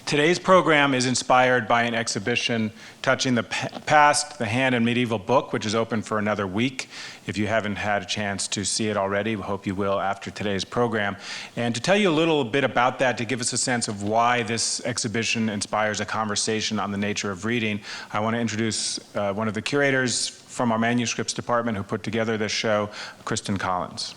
Today's program is inspired by an exhibition touching the past, the hand, and medieval book, which is open for another week. If you haven't had a chance to see it already, we hope you will after today's program. And to tell you a little bit about that, to give us a sense of why this exhibition inspires a conversation on the nature of reading, I want to introduce one of the curators from our Manuscripts department who put together this show, Kristen Collins.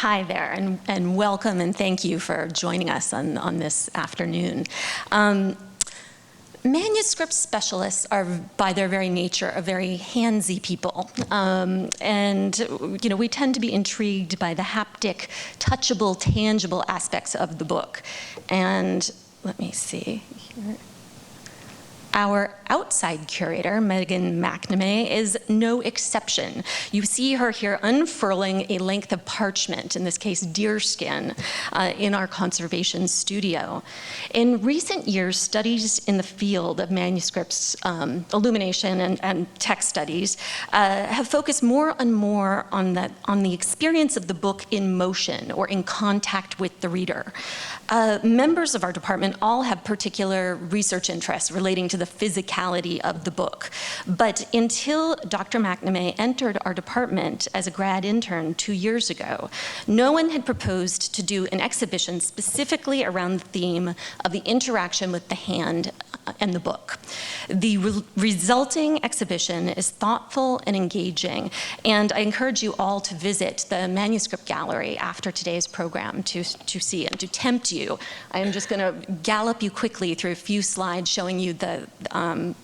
Hi there, and welcome, and thank you for joining us on this afternoon. Manuscript specialists are, by their very nature, a very handsy people. And we tend to be intrigued by the haptic, touchable, tangible aspects of the book. And let me see here. Our outside curator, Megan McNamee, is no exception. You see her here unfurling a length of parchment, in this case deerskin, in our conservation studio. In recent years, studies in the field of manuscripts, illumination and text studies, have focused more and more on the experience of the book in motion or in contact with the reader. Members of our department all have particular research interests relating to the physicality of the book. But until Dr. McNamee entered our department as a grad intern 2 years ago, no one had proposed to do an exhibition specifically around the theme of the interaction with the hand and the book. The resulting exhibition is thoughtful and engaging, and I encourage you all to visit the Manuscript Gallery after today's program to see and to tempt you. I am just going to gallop you quickly through a few slides showing you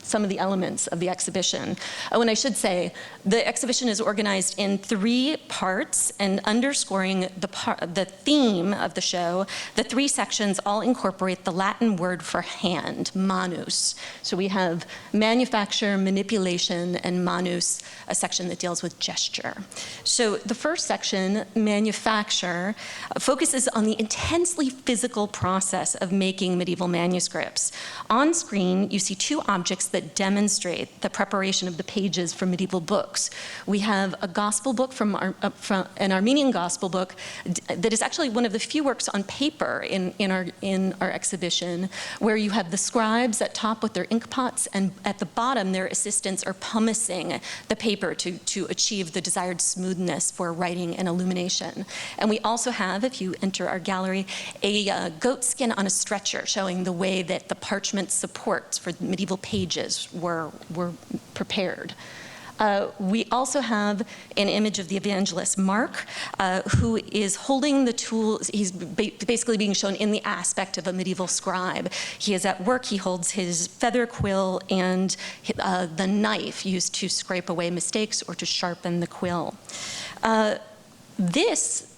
some of the elements of the exhibition. Oh, and I should say, the exhibition is organized in 3 parts, and underscoring the theme of the show, the 3 sections all incorporate the Latin word for hand, manus. So we have manufacture, manipulation, and manus, a section that deals with gesture. So the first section, manufacture, focuses on the intensely physical process of making medieval manuscripts. On screen, you see 2 objects that demonstrate the preparation of the pages for medieval books. We have a gospel book from an Armenian gospel book that is actually one of the few works on paper in our exhibition, where you have the scribes at top with their ink pots, and at the bottom their assistants are pumicing the paper to achieve the desired smoothness for writing and illumination. And we also have, if you enter our gallery, a goat skin on a stretcher showing the way that the parchment supports for medieval pages were prepared. We also have an image of the evangelist Mark, who is holding the tools. He's basically being shown in the aspect of a medieval scribe. He is at work. He holds his feather quill and the knife used to scrape away mistakes or to sharpen the quill. This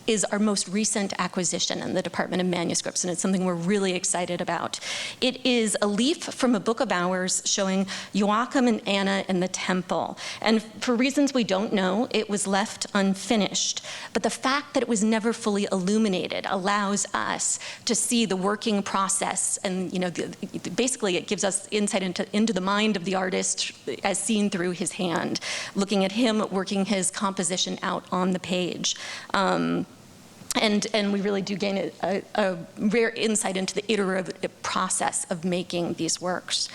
is our most recent acquisition in the Department of Manuscripts, and it's something we're really excited about. It is a leaf from a book of hours showing Joachim and Anna in the temple. And for reasons we don't know, it was left unfinished. But the fact that it was never fully illuminated allows us to see the working process, and basically it gives us insight into the mind of the artist as seen through his hand, looking at him working his composition out on the page. And we really do gain a rare insight into the iterative process of making these works.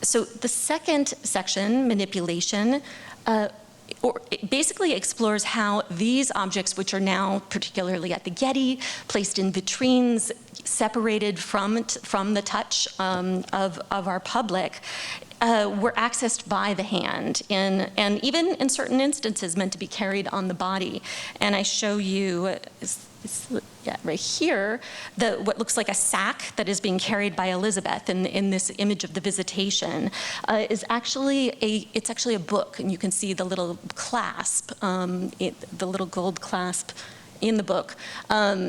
So the second section, manipulation, it basically explores how these objects, which are now particularly at the Getty, placed in vitrines, separated from the touch of our public, were accessed by the hand, and even in certain instances meant to be carried on the body. And I show you right here what looks like a sack that is being carried by Elizabeth in this image of the Visitation is actually a book, and you can see the little clasp, the little gold clasp in the book.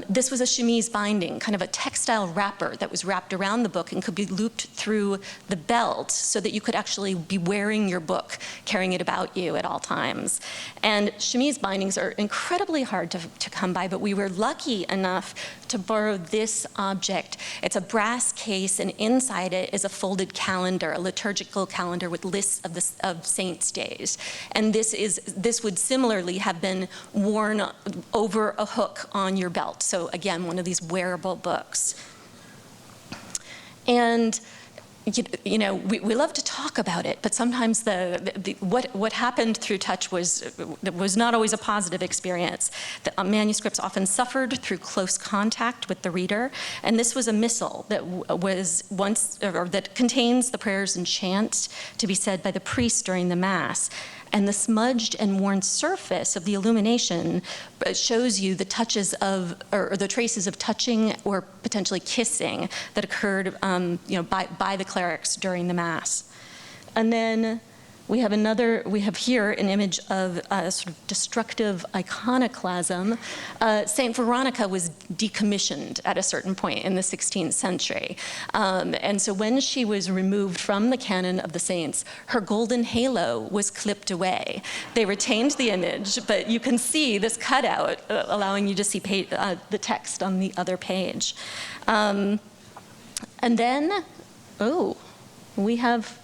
This was a chemise binding, kind of a textile wrapper that was wrapped around the book and could be looped through the belt so that you could actually be wearing your book, carrying it about you at all times. And chemise bindings are incredibly hard to come by, but we were lucky enough to borrow this object. It's a brass case, and inside it is a folded calendar, a liturgical calendar with lists of saints' days. And this would similarly have been worn over a hook on your belt. So again, one of these wearable books. And you know, we love to talk about it, but sometimes what happened through touch was not always a positive experience. The manuscripts often suffered through close contact with the reader, and this was a missal that that contains the prayers and chants to be said by the priest during the Mass. And the smudged and worn surface of the illumination shows you the touches of, or the traces of touching or potentially kissing that occurred you know, by the clerics during the Mass. And then we have here an image of a sort of destructive iconoclasm. Saint Veronica was decommissioned at a certain point in the 16th century. And so when she was removed from the canon of the saints, her golden halo was clipped away. They retained the image, but you can see this cutout allowing you to see the text on the other page. And then, we have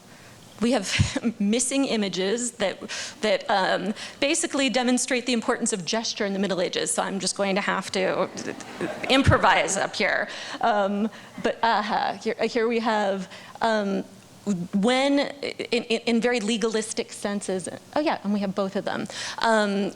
missing images that basically demonstrate the importance of gesture in the Middle Ages. So I'm just going to have to improvise up here. Here we have when, in very legalistic senses, and we have both of them.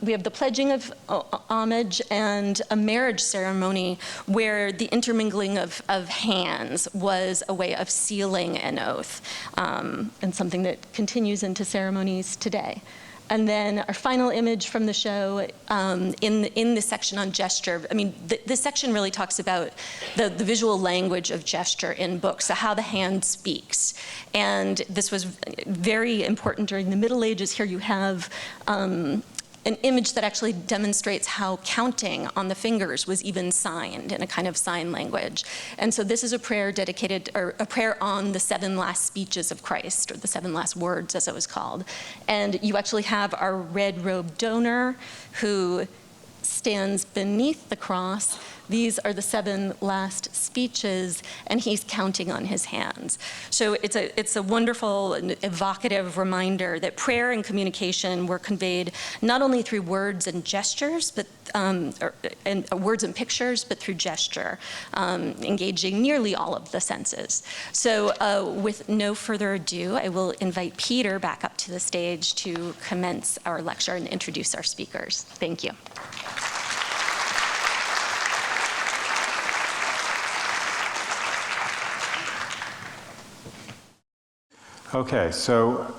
We have the pledging of homage and a marriage ceremony where the intermingling of hands was a way of sealing an oath, and something that continues into ceremonies today. And then our final image from the show, in this section on gesture, I mean, this section really talks about the visual language of gesture in books, so how the hand speaks. And this was very important during the Middle Ages. Here you have an image that actually demonstrates how counting on the fingers was even signed in a kind of sign language. And so this is a prayer dedicated, or a prayer on the 7 last speeches of Christ, or the 7 last words, as it was called. And you actually have our red-robed donor who stands beneath the cross. These are the 7 last speeches, and he's counting on his hands. So it's a wonderful and evocative reminder that prayer and communication were conveyed not only through words and gestures, but words and pictures, but through gesture, engaging nearly all of the senses. So with no further ado, I will invite Peter back up to the stage to commence our lecture and introduce our speakers. Thank you. Okay, so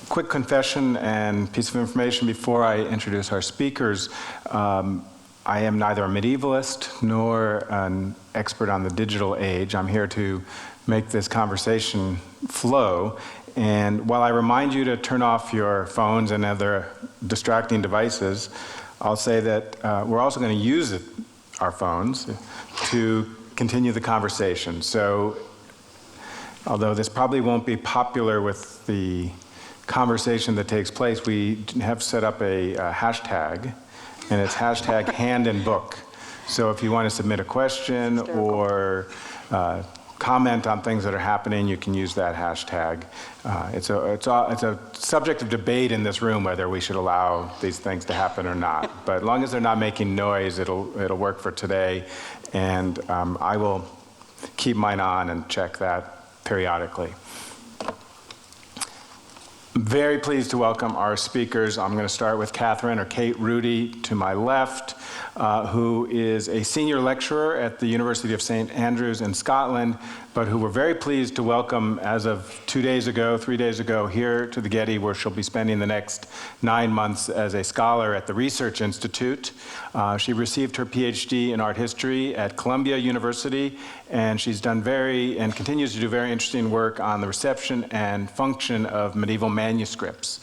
quick confession and piece of information before I introduce our speakers. I am neither a medievalist nor an expert on the digital age. I'm here to make this conversation flow. And while I remind you to turn off your phones and other distracting devices, I'll say that we're also going to use our phones to continue the conversation. So although this probably won't be popular with the conversation that takes place, we have set up a hashtag, and it's hashtag #handandbook. So if you want to submit a question or comment on things that are happening, you can use that hashtag. It's a subject of debate in this room whether we should allow these things to happen or not. But as long as they're not making noise, it'll work for today. And I will keep mine on and check that periodically. I'm very pleased to welcome our speakers. I'm going to start with Kathryn, or Kate Rudy, to my left, who is a senior lecturer at the University of St. Andrews in Scotland, but who we're very pleased to welcome as of 3 days ago, here to the Getty, where she'll be spending the next 9 months as a scholar at the Research Institute. She received her PhD in art history at Columbia University, and she's done and continues to do very interesting work on the reception and function of medieval manuscripts.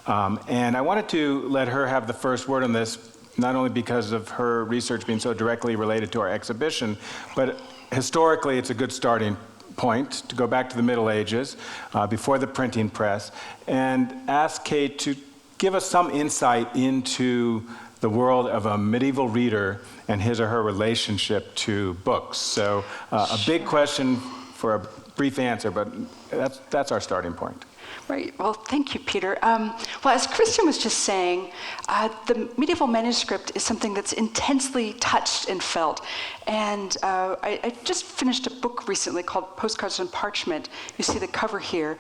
And I wanted to let her have the first word on this, not only because of her research being so directly related to our exhibition, but historically it's a good starting point to go back to the Middle Ages, before the printing press, and ask Kate to give us some insight into the world of a medieval reader and his or her relationship to books. So a big question for a brief answer, but that's our starting point. Right. Well, thank you, Peter. Well, as Kristen was just saying, the medieval manuscript is something that's intensely touched and felt. And I just finished a book recently called Postcards on Parchment. You see the cover here.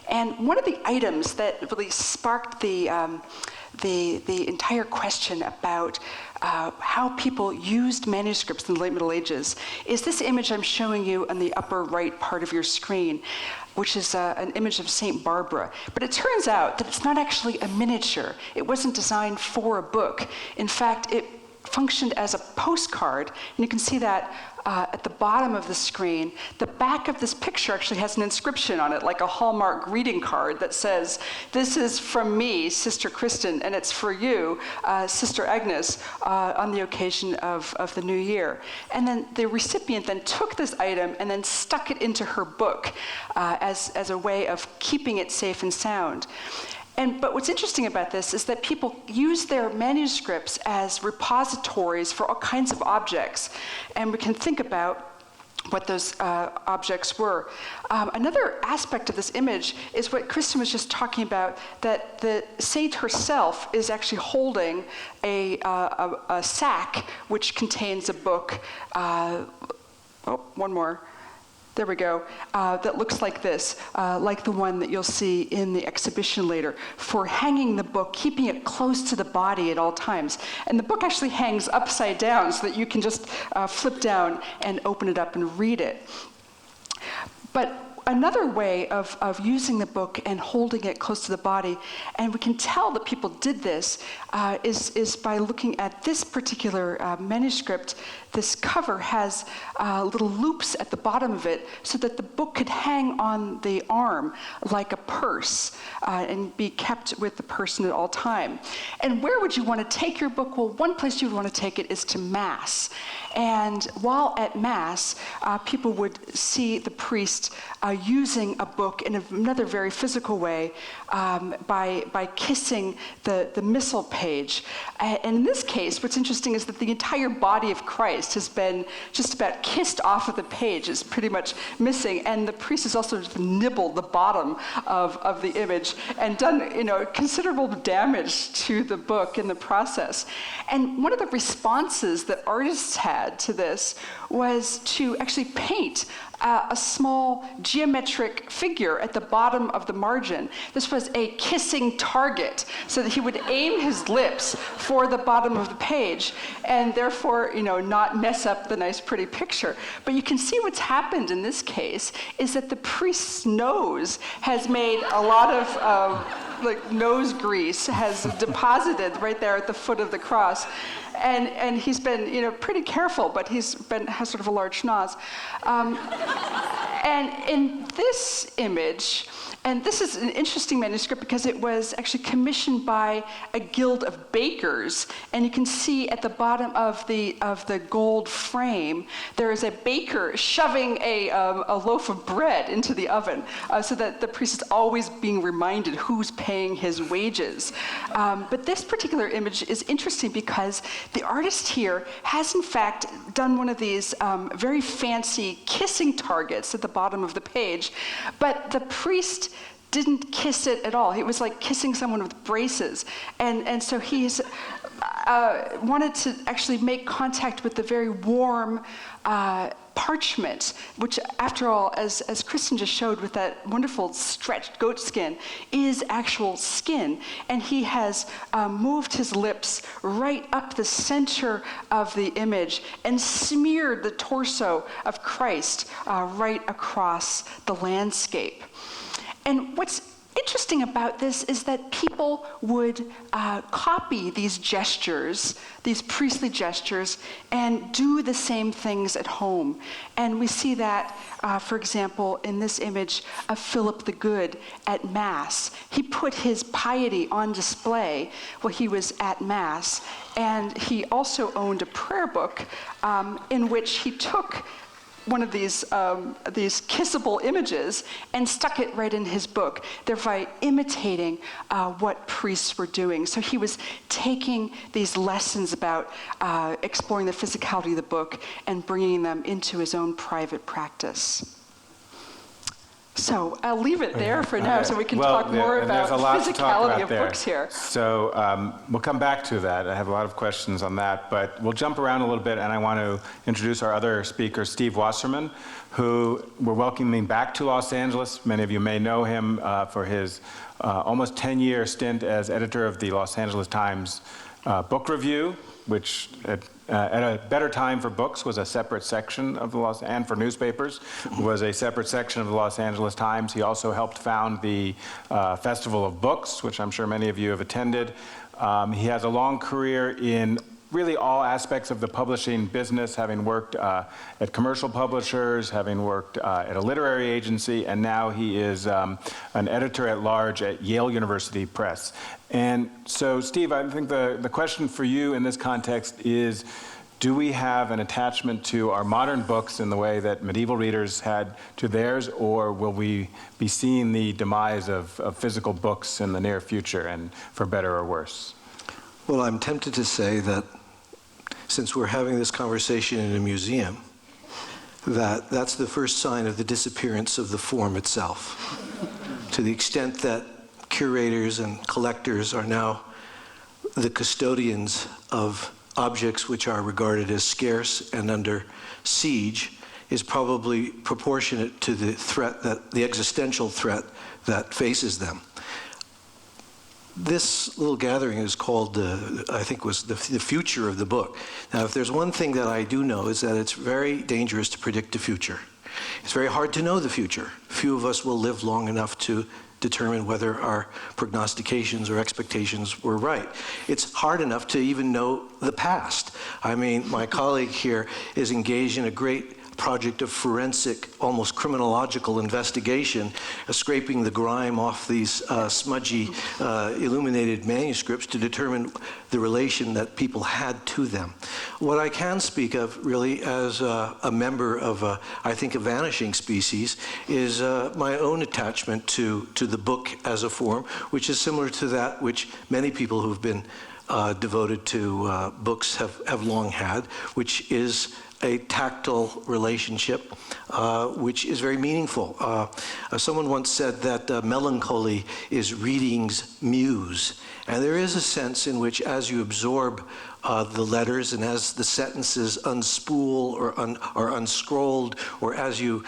And one of the items that really sparked the entire question about how people used manuscripts in the late Middle Ages is this image I'm showing you on the upper right part of your screen, which is an image of St. Barbara. But it turns out that it's not actually a miniature. It wasn't designed for a book. In fact, it functioned as a postcard, and you can see that at the bottom of the screen. The back of this picture actually has an inscription on it, like a Hallmark greeting card that says, "This is from me, Sister Kristen, and it's for you, Sister Agnes, on the occasion of the new year." And then the recipient then took this item and then stuck it into her book as a way of keeping it safe and sound. But what's interesting about this is that people use their manuscripts as repositories for all kinds of objects. And we can think about what those objects were. Another aspect of this image is what Kristen was just talking about, that the saint herself is actually holding a sack which contains a book. One more. There we go, that looks like this, like the one that you'll see in the exhibition later, for hanging the book, keeping it close to the body at all times. And the book actually hangs upside down so that you can just flip down and open it up and read it. But another way of using the book and holding it close to the body, and we can tell that people did this, is by looking at this particular manuscript. This cover has little loops at the bottom of it so that the book could hang on the arm like a purse and be kept with the person at all time. And where would you want to take your book? Well, one place you would want to take it is to Mass. And while at Mass, people would see the priest using a book in another very physical way by kissing the missal page. And in this case, what's interesting is that the entire body of Christ has been just about kissed off of the page. It's pretty much missing. And the priest has also just nibbled the bottom of the image and done considerable damage to the book in the process. And one of the responses that artists had to this was to actually paint a small geometric figure at the bottom of the margin. This was a kissing target, so that he would aim his lips for the bottom of the page and therefore, not mess up the nice, pretty picture. But you can see what's happened in this case is that the priest's nose has made a lot of nose grease has deposited right there at the foot of the cross. And he's been, pretty careful, but has sort of a large schnoz. And in this image, and this is an interesting manuscript because it was actually commissioned by a guild of bakers, and you can see at the bottom of the gold frame there is a baker shoving a loaf of bread into the oven, so that the priest is always being reminded who's paying his wages. But this particular image is interesting because the artist here has in fact done one of these very fancy kissing targets at the bottom of the page, but the priest didn't kiss it at all. He was like kissing someone with braces. And so he's wanted to actually make contact with the very warm parchment, which after all, as Kristen just showed with that wonderful stretched goat skin, is actual skin. And he has moved his lips right up the center of the image and smeared the torso of Christ right across the landscape. And what's interesting about this is that people would copy these gestures, these priestly gestures, and do the same things at home. And we see that, for example, in this image of Philip the Good at Mass. He put his piety on display while he was at Mass, and he also owned a prayer book in which he took one of these kissable images and stuck it right in his book, thereby imitating what priests were doing. So he was taking these lessons about exploring the physicality of the book and bringing them into his own private practice. So I'll leave it there for now, so we can talk more about physicality of books here. So we'll come back to that. I have a lot of questions on that, but we'll jump around a little bit, and I want to introduce our other speaker, Steve Wasserman, who we're welcoming back to Los Angeles. Many of you may know him for his almost 10-year stint as editor of the Los Angeles Times book review, which at a better time for books was a separate section of the and for newspapers was a separate section of the Los Angeles Times. He also helped found the Festival of Books, which I'm sure many of you have attended. He has a long career in really all aspects of the publishing business, having worked at commercial publishers, having worked at a literary agency, and now he is an editor-at-large at Yale University Press. And so, Steve, I think the question for you in this context is, do we have an attachment to our modern books in the way that medieval readers had to theirs, or will we be seeing the demise of physical books in the near future, and for better or worse? Well, I'm tempted to say that since we're having this conversation in a museum, that's the first sign of the disappearance of the form itself. To the extent that curators and collectors are now the custodians of objects which are regarded as scarce and under siege, is probably proportionate to the threat, the existential threat that faces them. This little gathering is called, I think was the future of the book. Now, if there's one thing that I do know, is that it's very dangerous to predict the future. It's very hard to know the future. Few of us will live long enough to determine whether our prognostications or expectations were right. It's hard enough to even know the past. I mean, my colleague here is engaged in a great project of forensic, almost criminological investigation, scraping the grime off these smudgy, illuminated manuscripts to determine the relation that people had to them. What I can speak of, really, as a member of, I think, a vanishing species, is my own attachment to the book as a form, which is similar to that which many people who've been devoted to books have long had, which is a tactile relationship, which is very meaningful. Someone once said that melancholy is reading's muse. And there is a sense in which, as you absorb the letters and as the sentences unspool or unscrolled, or as you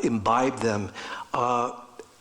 imbibe them,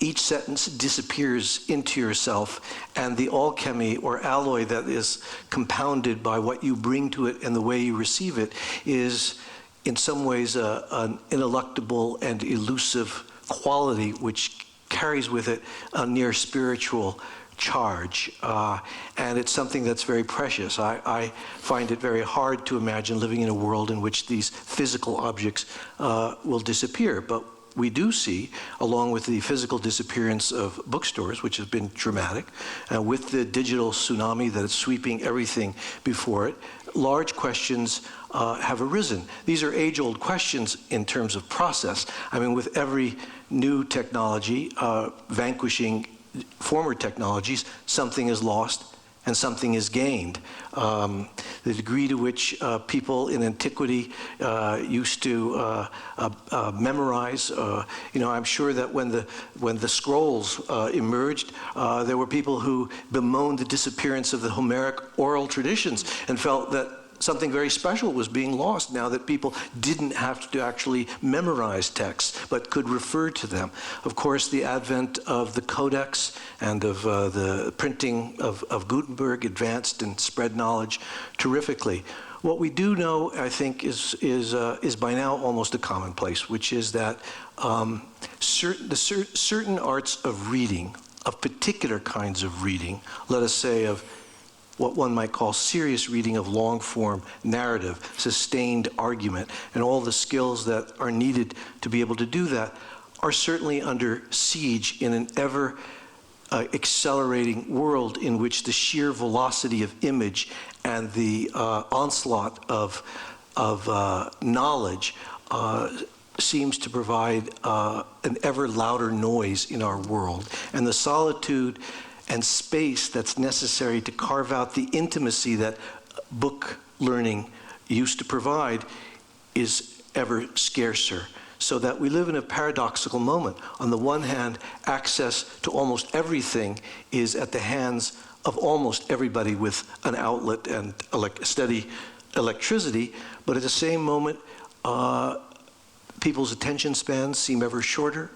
each sentence disappears into yourself, and the alchemy or alloy that is compounded by what you bring to it and the way you receive it is in some ways an ineluctable and elusive quality which carries with it a near spiritual charge. And it's something that's very precious. I find it very hard to imagine living in a world in which these physical objects will disappear. But we do see, along with the physical disappearance of bookstores, which has been dramatic, with the digital tsunami that is sweeping everything before it, large questions have arisen. These are age-old questions in terms of process. I mean, with every new technology vanquishing former technologies, something is lost and something is gained. The degree to which people in antiquity used to memorize, I'm sure that when the scrolls emerged, there were people who bemoaned the disappearance of the Homeric oral traditions and felt that something very special was being lost now that people didn't have to actually memorize texts, but could refer to them. Of course, the advent of the codex and of the printing of Gutenberg advanced and spread knowledge terrifically. What we do know, I think, is by now almost a commonplace, which is that certain arts of reading, of particular kinds of reading, let us say of what one might call serious reading of long-form narrative, sustained argument, and all the skills that are needed to be able to do that, are certainly under siege in an ever accelerating world in which the sheer velocity of image and the onslaught of knowledge seems to provide an ever louder noise in our world. And the solitude and space that's necessary to carve out the intimacy that book learning used to provide is ever scarcer. So that we live in a paradoxical moment. On the one hand, access to almost everything is at the hands of almost everybody with an outlet and steady electricity, but at the same moment, people's attention spans seem ever shorter,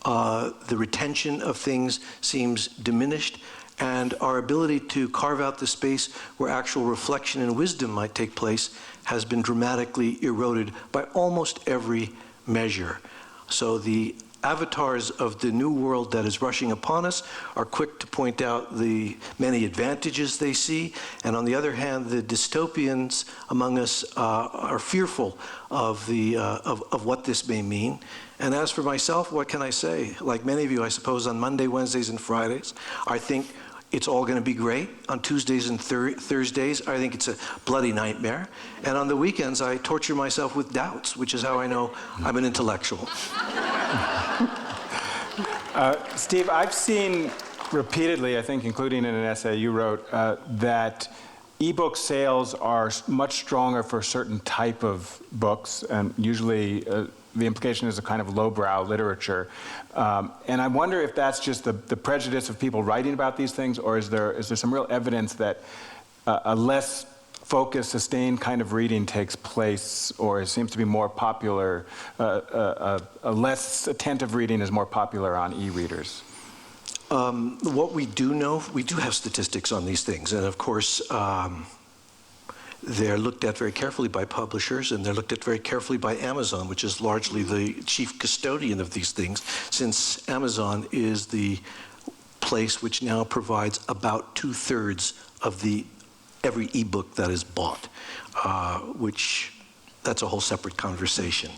the retention of things seems diminished, and our ability to carve out the space where actual reflection and wisdom might take place has been dramatically eroded by almost every measure. So the avatars of the new world that is rushing upon us are quick to point out the many advantages they see, and on the other hand, the dystopians among us are fearful of what this may mean. And as for myself, what can I say? Like many of you, I suppose, on Monday, Wednesdays, and Fridays, I think it's all going to be great. On Tuesdays and Thursdays, I think it's a bloody nightmare. And on the weekends, I torture myself with doubts, which is how I know I'm an intellectual. Steve, I've seen repeatedly, I think including in an essay you wrote, that ebook sales are much stronger for a certain type of books, and usually the implication is a kind of lowbrow literature. And I wonder if that's just the prejudice of people writing about these things, or is there some real evidence that a less focused, sustained kind of reading takes place, or it seems to be more popular, a less attentive reading is more popular on e-readers? What we do know, we do have statistics on these things, and of course, they're looked at very carefully by publishers, and they're looked at very carefully by Amazon, which is largely the chief custodian of these things, since Amazon is the place which now provides about 2/3 of every ebook that is bought, which that's a whole separate conversation.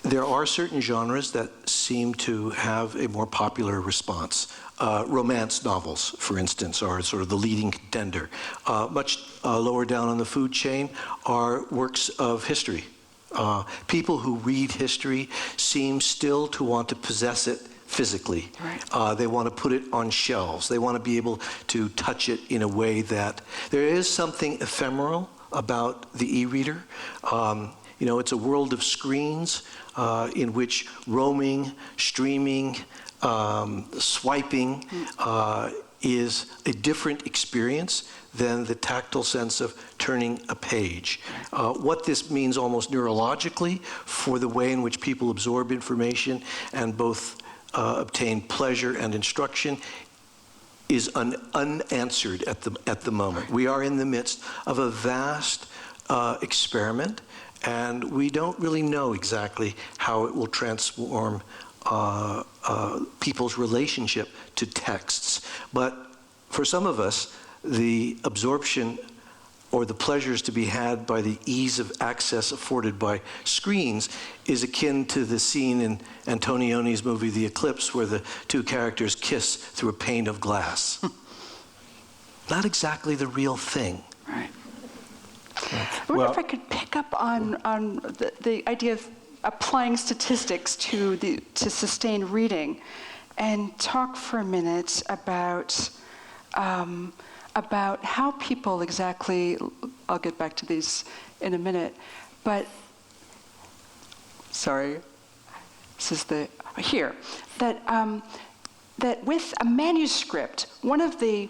There are certain genres that seem to have a more popular response. Romance novels, for instance, are sort of the leading contender. Much lower down on the food chain are works of history. People who read history seem still to want to possess it physically. Right. They want to put it on shelves. They want to be able to touch it in a way that there is something ephemeral about the e-reader. It's a world of screens in which roaming, streaming, swiping is a different experience than the tactile sense of turning a page. What this means almost neurologically for the way in which people absorb information and both obtain pleasure and instruction is unanswered at the moment. We are in the midst of a vast experiment, and we don't really know exactly how it will transform people's relationship to texts. But for some of us, the absorption or the pleasures to be had by the ease of access afforded by screens is akin to the scene in Antonioni's movie The Eclipse, where the two characters kiss through a pane of glass. Not exactly the real thing. Right. I wonder if I could pick up on the idea of applying statistics to sustained reading, and talk for a minute about how people exactly. I'll get back to these in a minute, but sorry, this is that with a manuscript, one of the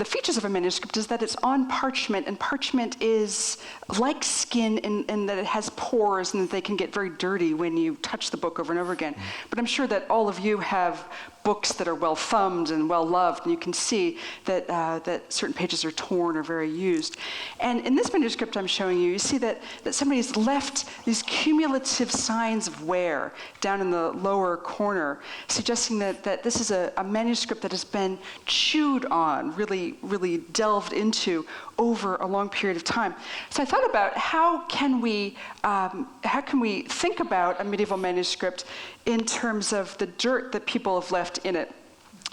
features of a manuscript is that it's on parchment, and parchment is like skin in that it has pores and that they can get very dirty when you touch the book over and over again. But I'm sure that all of you have books that are well thumbed and well loved, and you can see that certain pages are torn or very used. And in this manuscript I'm showing you, you see that somebody's left these cumulative signs of wear down in the lower corner, suggesting that this is a manuscript that has been chewed on, really delved into over a long period of time. So I thought about how can we think about a medieval manuscript in terms of the dirt that people have left in it.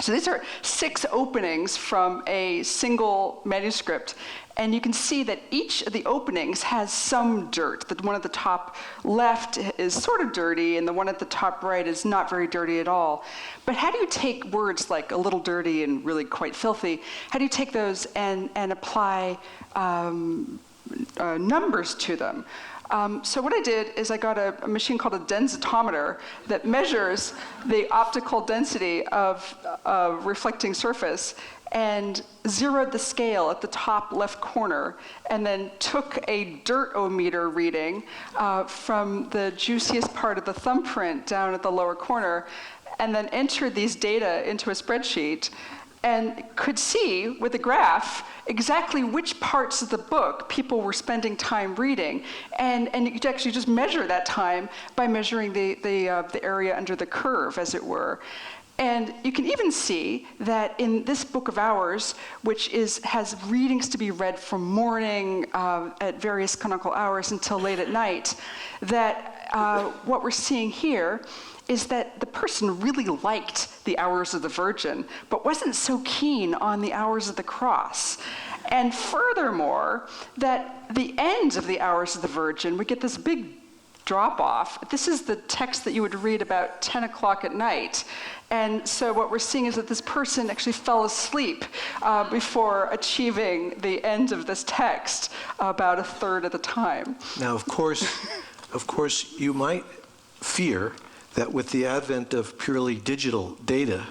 So these are 6 openings from a single manuscript, and you can see that each of the openings has some dirt. The one at the top left is sort of dirty, and the one at the top right is not very dirty at all. But how do you take words like a little dirty and really quite filthy, how do you take those and apply numbers to them? So what I did is I got a machine called a densitometer that measures the optical density of a reflecting surface, and zeroed the scale at the top left corner, and then took a dirt-o-meter reading from the juiciest part of the thumbprint down at the lower corner, and then entered these data into a spreadsheet, and could see with a graph exactly which parts of the book people were spending time reading. And you could actually just measure that time by measuring the area under the curve, as it were. And you can even see that in this book of hours, which has readings to be read from morning at various canonical hours until late at night, that what we're seeing here is that the person really liked the Hours of the Virgin, but wasn't so keen on the Hours of the Cross. And furthermore, that the end of the Hours of the Virgin, we get this big drop off. This is the text that you would read about 10 o'clock at night. And so what we're seeing is that this person actually fell asleep before achieving the end of this text about a third of the time. Now, of course, you might fear that with the advent of purely digital data,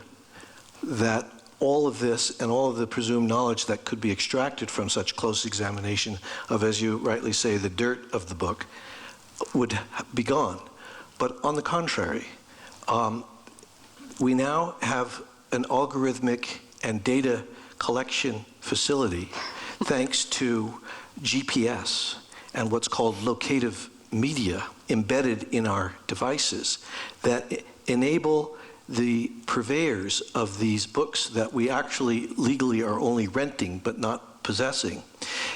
that all of this and all of the presumed knowledge that could be extracted from such close examination of, as you rightly say, the dirt of the book, would be gone. But on the contrary, we now have an algorithmic and data collection facility thanks to GPS and what's called locative media embedded in our devices that enable the purveyors of these books that we actually legally are only renting but not possessing.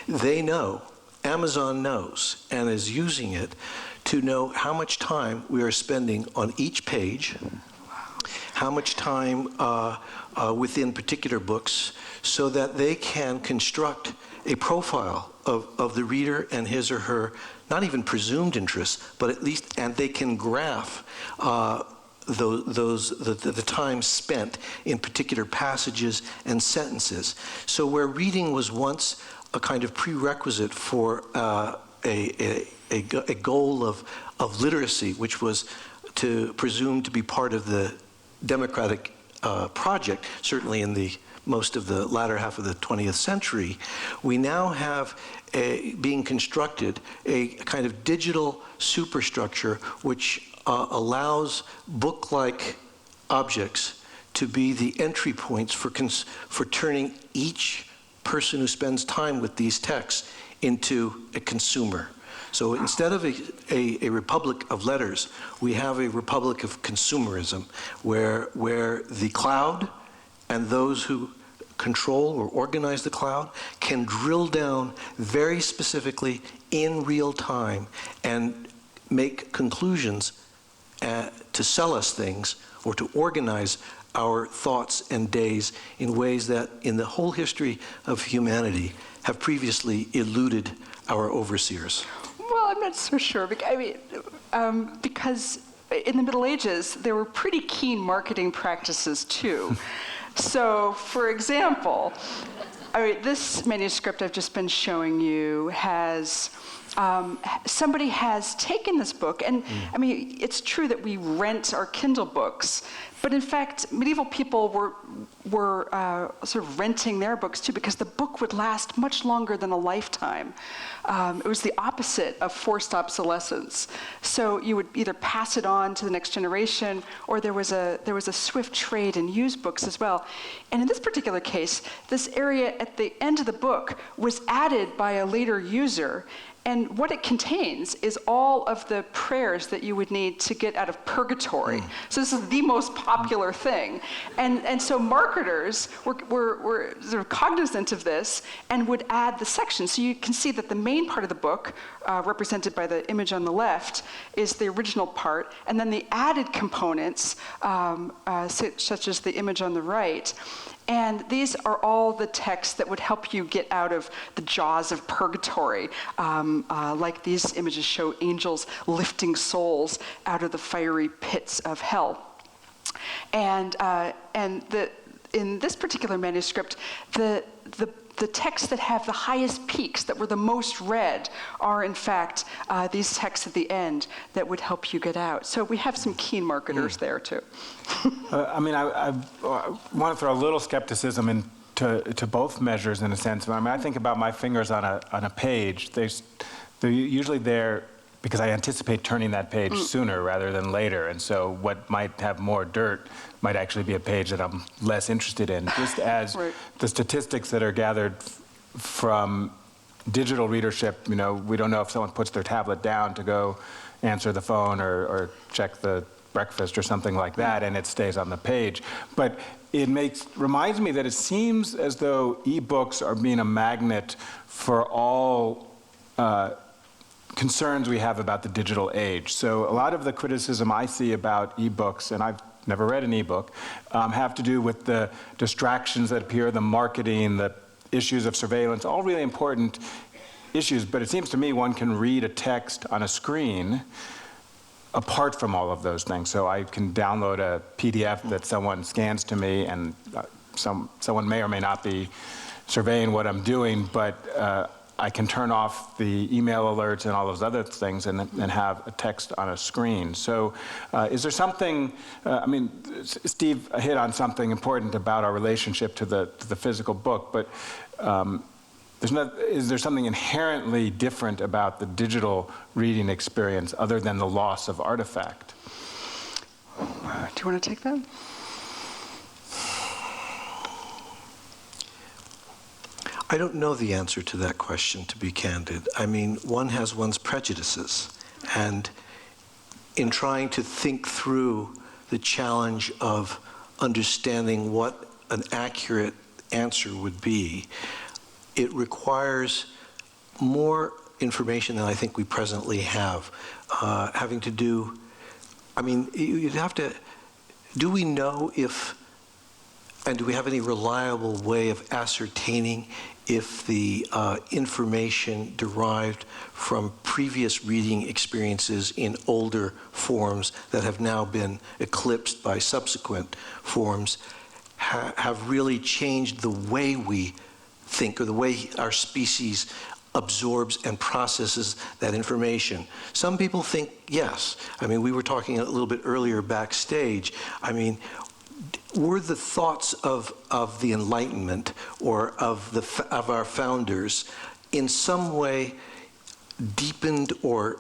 They know, Amazon knows, and is using it to know how much time we are spending on each page, how much time within particular books, so that they can construct a profile of the reader and his or her, not even presumed interests, but at least, and they can graph the time spent in particular passages and sentences. So where reading was once a kind of prerequisite for a goal of literacy, which was to presume to be part of the democratic project, certainly in the most of the latter half of the 20th century, we now have being constructed a kind of digital superstructure which allows book-like objects to be the entry points for turning each person who spends time with these texts into a consumer. So instead of a republic of letters, we have a republic of consumerism, where the cloud and those who control or organize the cloud can drill down very specifically in real time and make conclusions to sell us things or to organize our thoughts and days in ways that in the whole history of humanity have previously eluded our overseers. Well, I'm not so sure. I mean, because in the Middle Ages, there were pretty keen marketing practices too. So, for example, this manuscript I've just been showing you has, somebody has taken this book, and I mean, it's true that we rent our Kindle books, but in fact, medieval people were sort of renting their books too, because the book would last much longer than a lifetime. It was the opposite of forced obsolescence. So you would either pass it on to the next generation, or there was a swift trade in used books as well. And in this particular case, this area at the end of the book was added by a later user, And what it contains is all of the prayers that you would need to get out of purgatory. So this is the most popular thing. And so marketers were sort of cognizant of this and would add the sections. So you can see that the main part of the book, represented by the image on the left, is the original part, and then the added components, such as the image on the right. And these are all the texts that would help you get out of the jaws of purgatory. Like these images show angels lifting souls out of the fiery pits of hell. And in this particular manuscript, the texts that have the highest peaks, that were the most read, are in fact these texts at the end that would help you get out. So we have some keen marketers there too. I want to throw a little skepticism into both measures in a sense. I think about my fingers on a page. They're usually there because I anticipate turning that page sooner rather than later. And so what might have more dirt might actually be a page that I'm less interested in. Just as the statistics that are gathered from digital readership, we don't know if someone puts their tablet down to go answer the phone or check the breakfast or something like that, and it stays on the page. But it reminds me that it seems as though ebooks are being a magnet for all concerns we have about the digital age. So a lot of the criticism I see about ebooks, and I've never read an ebook, have to do with the distractions that appear, the marketing, the issues of surveillance, all really important issues. But it seems to me one can read a text on a screen apart from all of those things. So I can download a PDF that someone scans to me, and someone may or may not be surveying what I'm doing, but I can turn off the email alerts and all those other things and have a text on a screen. So is there something, Steve hit on something important about our relationship to the physical book, but is there something inherently different about the digital reading experience other than the loss of artifact? Do you want to take that? I don't know the answer to that question, to be candid. One has one's prejudices, and in trying to think through the challenge of understanding what an accurate answer would be, it requires more information than I think we presently have, having to do, you'd have to, do we know if, and do we have any reliable way of ascertaining if the information derived from previous reading experiences in older forms that have now been eclipsed by subsequent forms have really changed the way we think, or the way our species absorbs and processes that information? Some people think yes. We were talking a little bit earlier backstage. Were the thoughts of the Enlightenment or of our founders in some way deepened or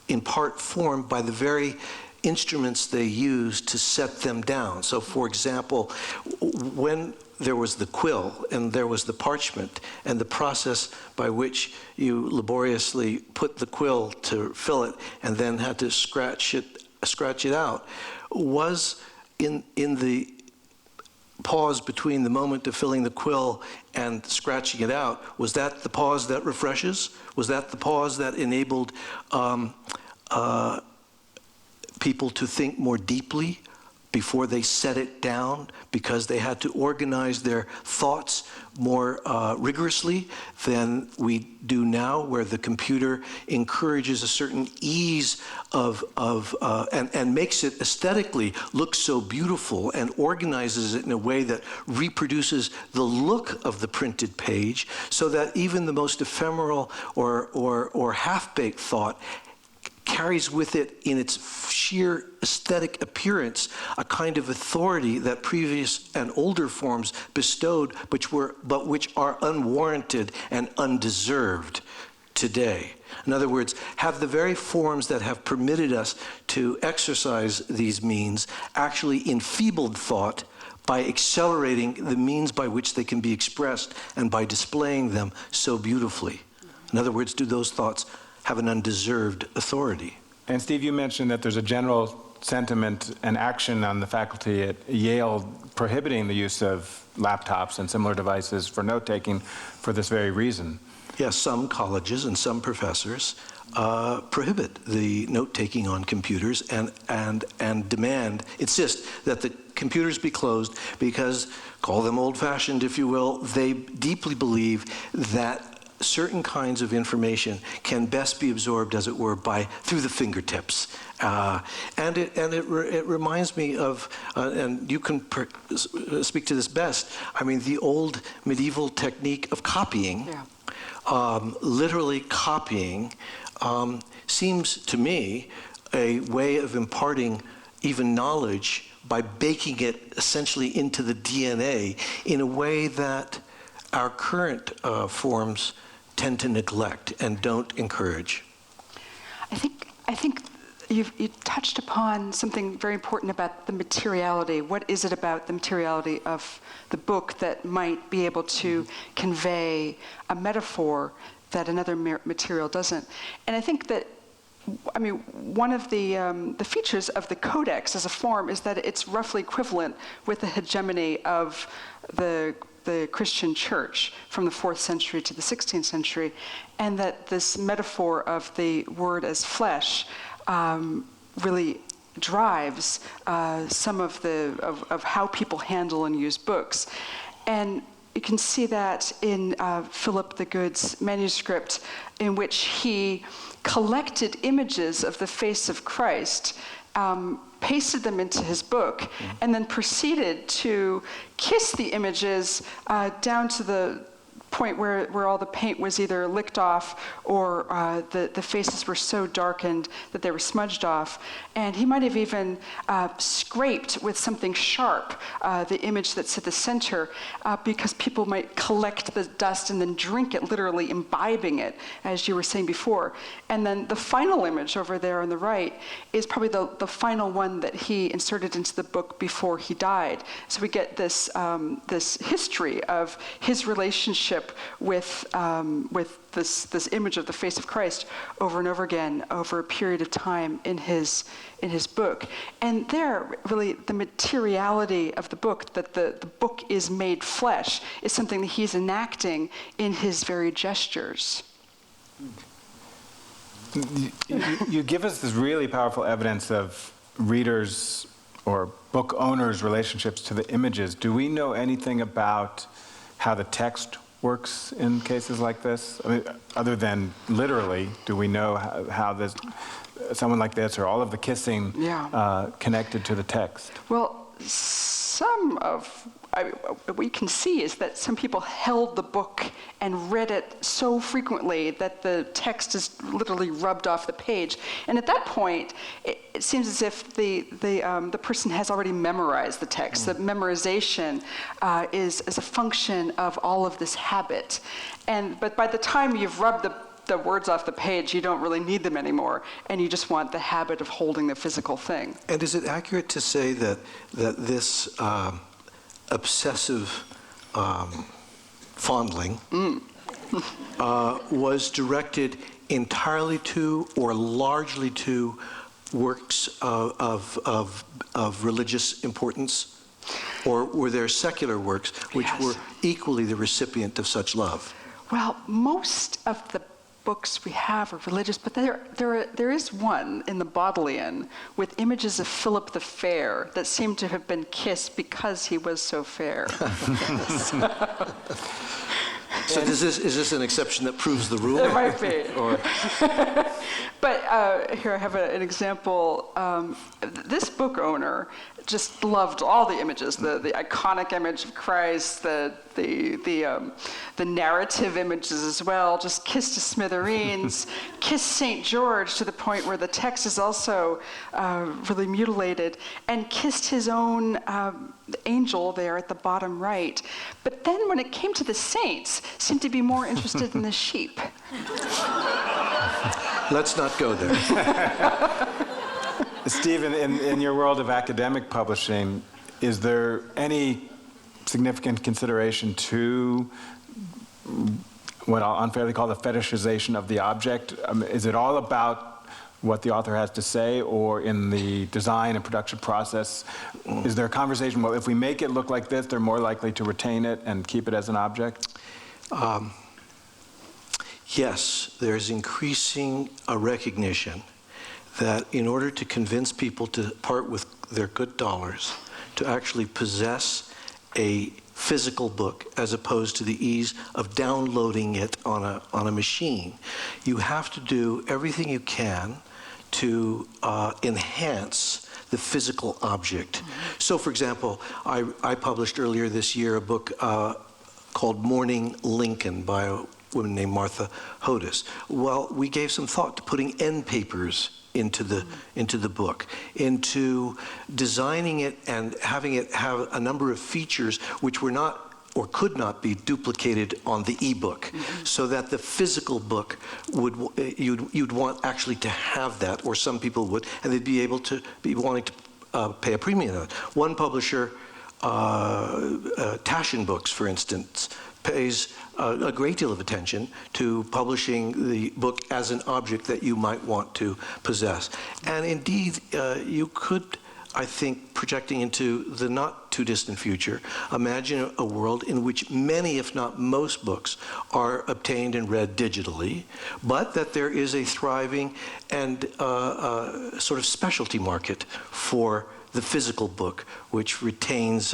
in part formed by the very instruments they used to set them down? So, for example, when there was the quill and there was the parchment, and the process by which you laboriously put the quill to fill it and then had to scratch it out, was in the pause between the moment of filling the quill and scratching it out, was that the pause that refreshes? Was that the pause that enabled people to think more deeply before they set it down, because they had to organize their thoughts more rigorously than we do now, where the computer encourages a certain ease and makes it aesthetically look so beautiful and organizes it in a way that reproduces the look of the printed page, so that even the most ephemeral or half-baked thought carries with it, in its sheer aesthetic appearance, a kind of authority that previous and older forms bestowed, but which are unwarranted and undeserved today. In other words, have the very forms that have permitted us to exercise these means actually enfeebled thought by accelerating the means by which they can be expressed and by displaying them so beautifully. In other words, do those thoughts have an undeserved authority? And Steve, you mentioned that there's a general sentiment and action on the faculty at Yale prohibiting the use of laptops and similar devices for note-taking for this very reason. Yes, some colleges and some professors prohibit the note-taking on computers and insist that the computers be closed because, call them old-fashioned if you will, they deeply believe that certain kinds of information can best be absorbed, as it were, through the fingertips. And it reminds me of, and you can speak to this best, I mean, the old medieval technique of copying. Yeah. Literally copying seems to me a way of imparting even knowledge by baking it essentially into the DNA in a way that our current forms tend to neglect and don't encourage. I think you touched upon something very important about the materiality. What is it about the materiality of the book that might be able to convey a metaphor that another material doesn't? And I think that, I mean, one of the features of the codex as a form is that it's roughly equivalent with the hegemony of the Christian church from the 4th century to the 16th century, and that this metaphor of the word as flesh really drives some of how people handle and use books. And you can see that in Philip the Good's manuscript, in which he collected images of the face of Christ, pasted them into his book, and then proceeded to kiss the images down to the point where all the paint was either licked off or the faces were so darkened that they were smudged off. And he might have even scraped with something sharp the image that's at the center because people might collect the dust and then drink it, literally imbibing it, as you were saying before. And then the final image over there on the right is probably the final one that he inserted into the book before he died. So we get this history of his relationship with this image of the face of Christ over and over again over a period of time in his book. And there, really, the materiality of the book, that the book is made flesh, is something that he's enacting in his very gestures. You give us this really powerful evidence of readers' or book owners' relationships to the images. Do we know anything about how the text works in cases like this? I mean, other than literally, do we know how this, someone like this, or all of the kissing connected to the text? Well, what we can see is that some people held the book and read it so frequently that the text is literally rubbed off the page. And at that point, it seems as if the person has already memorized the text. The memorization is a function of all of this habit. But by the time you've rubbed the words off the page, you don't really need them anymore, and you just want the habit of holding the physical thing. And is it accurate to say that this obsessive fondling was directed entirely to or largely to works of religious importance? Or were there secular works which were equally the recipient of such love? Well, most of the books we have are religious, but there is one in the Bodleian with images of Philip the Fair that seem to have been kissed because he was so fair. So is this an exception that proves the rule? It might be. But here I have an example. This book owner just loved all the images, the iconic image of Christ, the narrative images as well, just kissed to smithereens, kissed St. George to the point where the text is also really mutilated, and kissed his own angel there at the bottom right. But then when it came to the saints, seemed to be more interested in the sheep. Let's not go there. Stephen, in your world of academic publishing, is there any significant consideration to what I'll unfairly call the fetishization of the object? Is it all about what the author has to say, or in the design and production process, is there a conversation, well, if we make it look like this, they're more likely to retain it and keep it as an object? Yes, there's increasing a recognition that in order to convince people to part with their good dollars, to actually possess a physical book as opposed to the ease of downloading it on a machine, you have to do everything you can to enhance the physical object. Mm-hmm. So, for example, I published earlier this year a book called Mourning Lincoln by a woman named Martha Hodis. Well, we gave some thought to putting end papers into the book, into designing it and having it have a number of features which were not or could not be duplicated on the ebook, mm-hmm. so that the physical book you'd want actually to have that, or some people would, and they'd be able to be wanting to pay a premium on it. One publisher, Taschen Books, for instance, pays a great deal of attention to publishing the book as an object that you might want to possess. And indeed, you could, I think, projecting into the not too distant future, imagine a world in which many, if not most, books are obtained and read digitally, but that there is a thriving and sort of specialty market for the physical book, which retains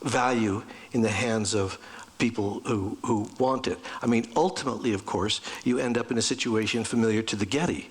value in the hands of people who want it. I mean, ultimately, of course, you end up in a situation familiar to the Getty.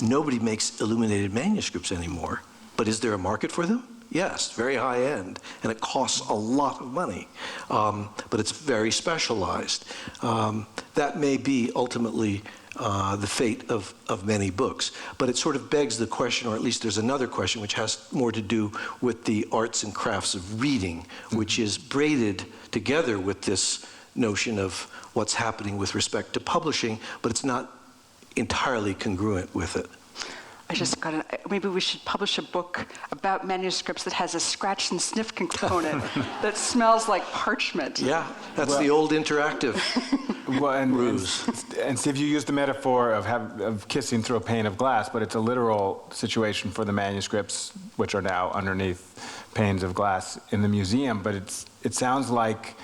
Nobody makes illuminated manuscripts anymore, but is there a market for them? Yes, very high end, and it costs a lot of money, but it's very specialized. That may be ultimately the fate of many books, but it sort of begs the question, or at least there's another question which has more to do with the arts and crafts of reading, which is braided together with this notion of what's happening with respect to publishing, but it's not entirely congruent with it. I just got maybe we should publish a book about manuscripts that has a scratch and sniff component that smells like parchment. Yeah, that's the old interactive ruse. And Steve, you used the metaphor of kissing through a pane of glass, but it's a literal situation for the manuscripts, which are now underneath panes of glass in the museum. But it sounds like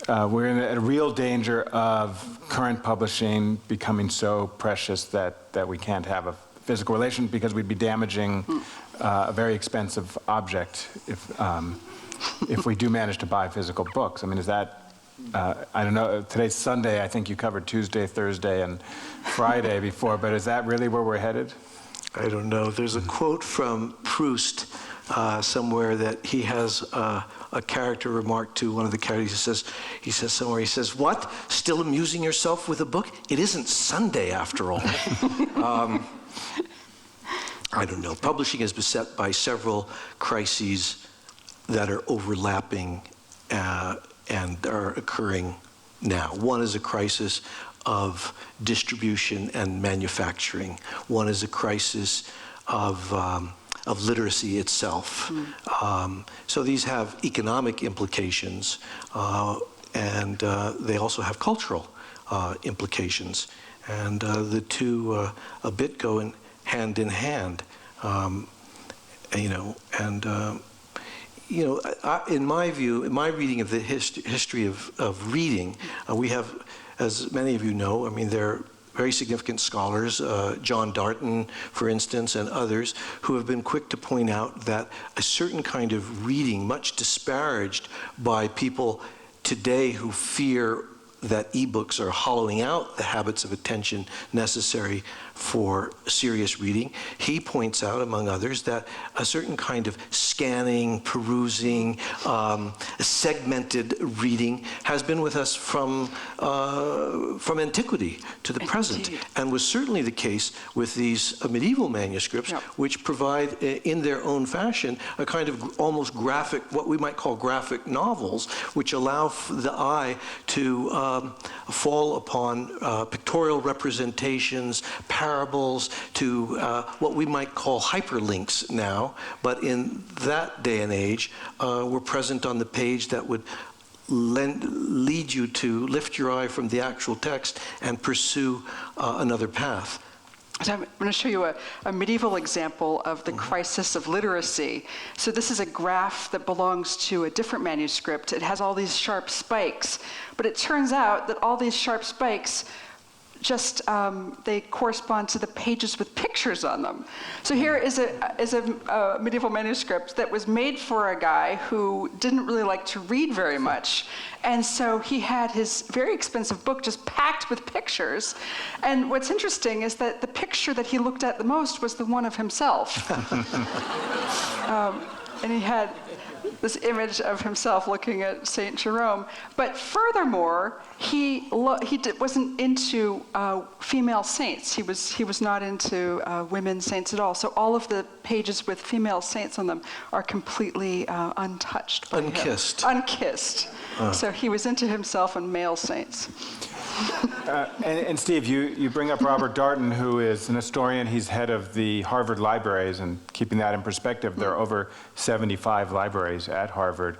we're in a real danger of current publishing becoming so precious that we can't have a physical relation, because we'd be damaging a very expensive object if we do manage to buy physical books. I mean, is that, I don't know, today's Sunday, I think you covered Tuesday, Thursday, and Friday before, but is that really where we're headed? I don't know. There's a quote from Proust somewhere that he has a character remark to one of the characters. He says somewhere, he says, "What? Still amusing yourself with a book? It isn't Sunday after all." I don't know. Publishing is beset by several crises that are overlapping and are occurring now. One is a crisis of distribution and manufacturing. One is a crisis of literacy itself. So these have economic implications, and they also have cultural implications. And the two a bit go hand in hand, in my view, in my reading of the history of reading, we have, as many of you know, I mean, there are very significant scholars, John Darton, for instance, and others, who have been quick to point out that a certain kind of reading, much disparaged by people today who fear that ebooks are hollowing out the habits of attention necessary for serious reading. He points out, among others, that a certain kind of scanning, perusing, segmented reading has been with us from antiquity to the present, and was certainly the case with these medieval manuscripts, which provide, in their own fashion, a kind of almost graphic, what we might call graphic novels, which allow the eye to fall upon pictorial representations, parables, to what we might call hyperlinks now, but in that day and age were present on the page that would lead you to lift your eye from the actual text and pursue another path. So I'm going to show you a medieval example of the crisis of literacy. So this is a graph that belongs to a different manuscript. It has all these sharp spikes, but it turns out that all these sharp spikes just, they correspond to the pages with pictures on them. So here is a medieval manuscript that was made for a guy who didn't really like to read very much. And so he had his very expensive book just packed with pictures. And what's interesting is that the picture that he looked at the most was the one of himself. And he had this image of himself looking at St. Jerome. But furthermore, he wasn't into female saints. He was not into women saints at all. So all of the pages with female saints on them are completely untouched by Unkissed. him. Unkissed. So he was into himself and male saints. And Steve, you bring up Robert Darnton, who is an historian. He's head of the Harvard Libraries, and keeping that in perspective, there are over 75 libraries at Harvard.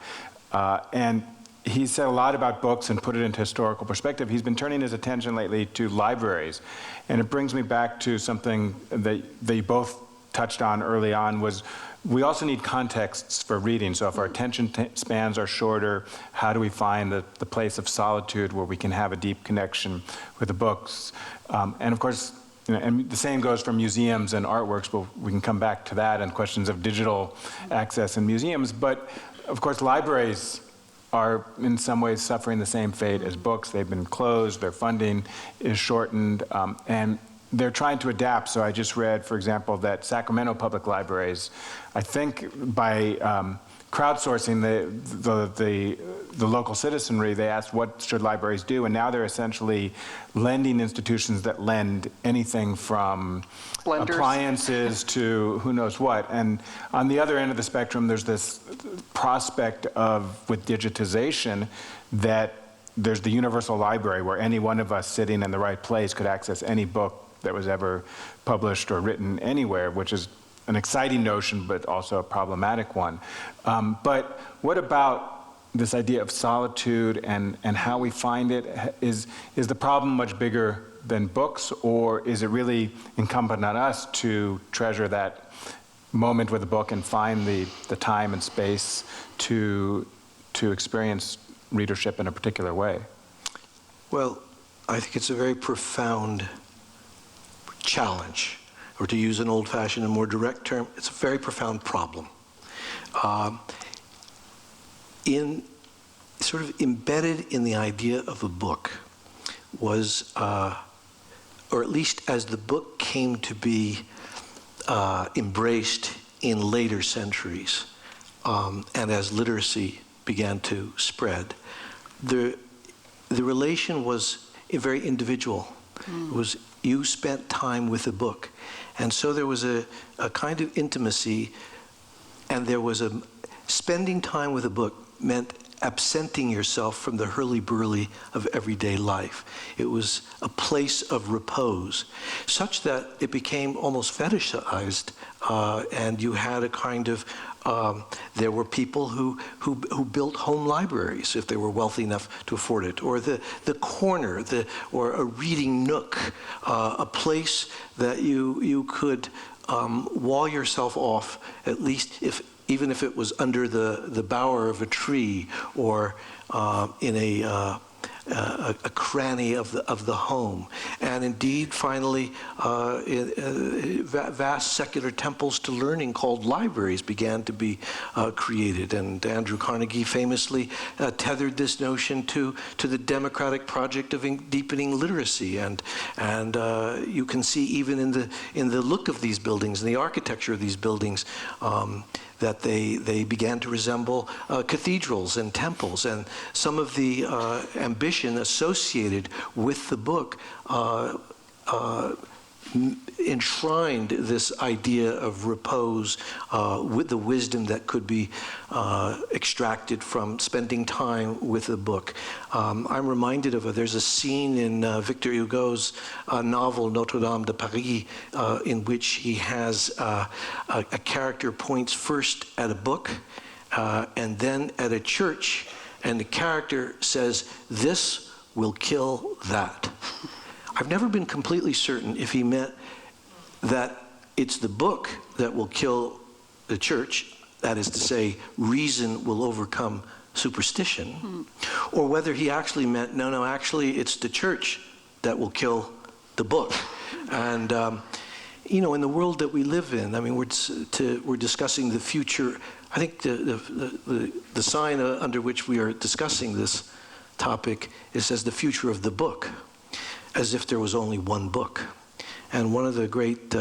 And he said a lot about books and put it into historical perspective. He's been turning his attention lately to libraries. And it brings me back to something that you both touched on early on, was we also need contexts for reading. So if our attention spans are shorter, how do we find the place of solitude where we can have a deep connection with the books? And of course, and the same goes for museums and artworks, but we can come back to that and questions of digital access in museums. But of course, libraries are in some ways suffering the same fate as books. They've been closed, their funding is shortened, and they're trying to adapt. So I just read, for example, that Sacramento Public Libraries, I think by crowdsourcing the local citizenry, they asked what should libraries do, and now they're essentially lending institutions that lend anything from Blenders. Appliances to who knows what. And on the other end of the spectrum, there's this prospect of, with digitization, that there's the universal library where any one of us sitting in the right place could access any book that was ever published or written anywhere, which is an exciting notion, but also a problematic one. But what about this idea of solitude and how we find it? Is the problem much bigger than books, or is it really incumbent on us to treasure that moment with a book and find the time and space to experience readership in a particular way? Well, I think it's a very profound challenge, or to use an old-fashioned and more direct term, it's a very profound problem. In sort of embedded in the idea of a book was, or at least as the book came to be embraced in later centuries, and as literacy began to spread, the relation was very individual. It was, you spent time with a book. And so there was a kind of intimacy, and there was spending time with a book meant absenting yourself from the hurly-burly of everyday life. It was a place of repose, such that it became almost fetishized, and you had a kind of, there were people who built home libraries if they were wealthy enough to afford it, or the corner, or a reading nook, a place that you could wall yourself off, at least even if it was under the bower of a tree, or in a cranny of the home. And indeed, finally, vast secular temples to learning called libraries began to be created. And Andrew Carnegie famously tethered this notion to the democratic project of deepening literacy. And you can see even in the look of these buildings, in the architecture of these buildings, that they began to resemble cathedrals and temples. And some of the ambition associated with the book enshrined this idea of repose with the wisdom that could be extracted from spending time with a book. I'm reminded of there's a scene in Victor Hugo's novel Notre Dame de Paris in which he has a character points first at a book and then at a church, and the character says, "This will kill that." I've never been completely certain if he meant that it's the book that will kill the church, that is to say, reason will overcome superstition, or whether he actually meant, no, actually it's the church that will kill the book. And you know, in the world that we live in, I mean, we're discussing the future. I think the sign under which we are discussing this topic, it says the future of the book, as if there was only one book. And one of the great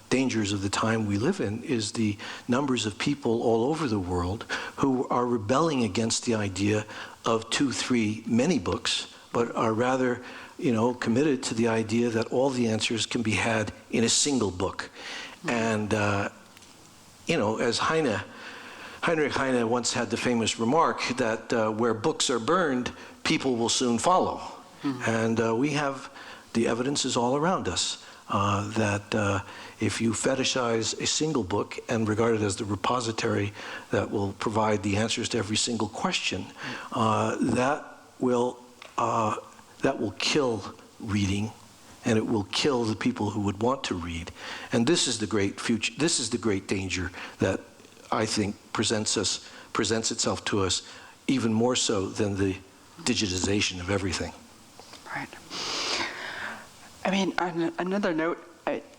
dangers of the time we live in is the numbers of people all over the world who are rebelling against the idea of 2, 3, many books, but are rather, you know, committed to the idea that all the answers can be had in a single book. And, you know, as Heinrich Heine once had the famous remark that where books are burned, people will soon follow. And we have, the evidence is all around us that if you fetishize a single book and regard it as the repository that will provide the answers to every single question, that will kill reading, and it will kill the people who would want to read. And this is the great future. This is the great danger that I think presents itself to us even more so than the digitization of everything. Right. I mean, on another note,